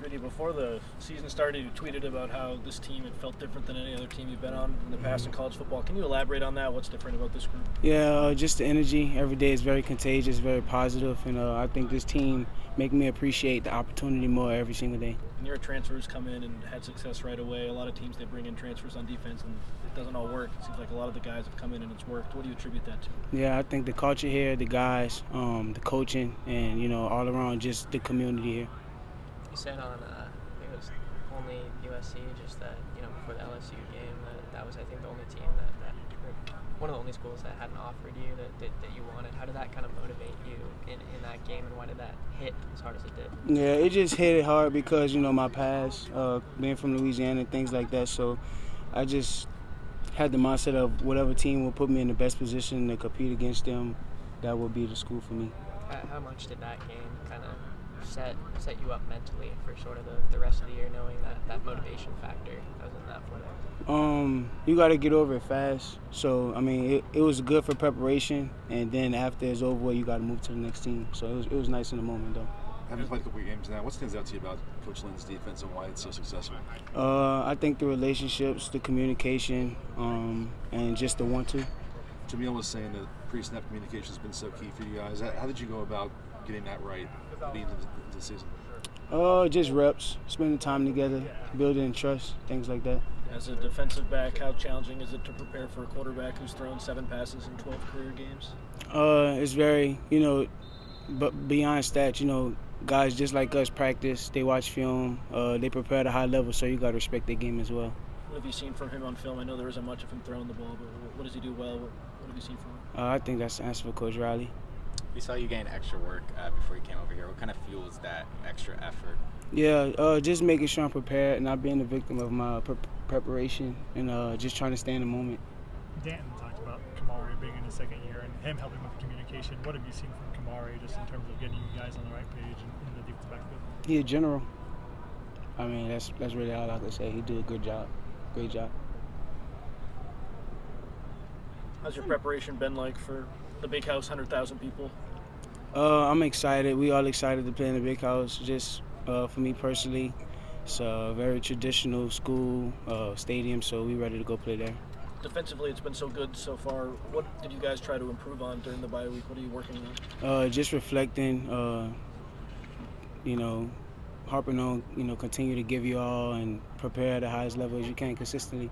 video before the season started. You tweeted about how this team had felt different than any other team you've been on in the past in college football. Can you elaborate on that? What's different about this group? Yeah, just the energy. Every day is very contagious, very positive, and I think this team make me appreciate the opportunity more every single day. And your transfers come in and had success right away. A lot of teams, they bring in transfers on defense, and it doesn't all work. It seems like a lot of the guys have come in and it's worked. What do you attribute that to? Yeah, I think the culture here, the guys, the coaching, and all around just the community here. You said on, I think it was only USC, just that, before the LSU game, that was, I think, the only team that one of the only schools that hadn't offered you that you wanted. How did that kind of motivate you in that game, and why did that hit as hard as it did? Yeah, it just hit it hard because, my past, being from Louisiana and things like that. So I just had the mindset of whatever team will put me in the best position to compete against them, that will be the school for me. How much did that game kind of set you up mentally for sort of the rest of the year, knowing that motivation factor that was in that for them? You got to get over it fast. So, it was good for preparation, and then after it's over, you got to move to the next team. So it was nice in the moment, though. Having played a couple of games now, what stands out to you about Coach Lynn's defense and why it's so successful? I think the relationships, the communication, and just the 1-2. Jamil was saying that pre-snap communication has been so key for you guys. How did you go about getting that right leading into the season? Just reps, spending time together, building trust, things like that. As a defensive back, how challenging is it to prepare for a quarterback who's thrown 7 passes in 12 career games? It's very, but beyond stats, guys just like us practice, they watch film, they prepare at a high level, so you got to respect their game as well. What have you seen from him on film? I know there isn't much of him throwing the ball, but what does he do well? What have you seen from him? I think that's the answer for Coach Riley. We saw you gain extra work before you came over here. What kind of fuels that extra effort? Yeah, just making sure I'm prepared, not being a victim of my preparation, and just trying to stay in the moment. Danton talked about Kamari being in his second year and him helping with communication. What have you seen from Kamari just in terms of getting you guys on the right page in the defensive backfield? He a general. That's really all I can say. He did a good job. Great job. How's your preparation been like for the big house, 100,000 people? I'm excited. We all excited to play in the big house. Just for me personally, it's a very traditional school stadium, so we're ready to go play there. Defensively, it's been so good so far. What did you guys try to improve on during the bye week? What are you working on? Just reflecting, harping on, continue to give you all and prepare at the highest level as you can consistently.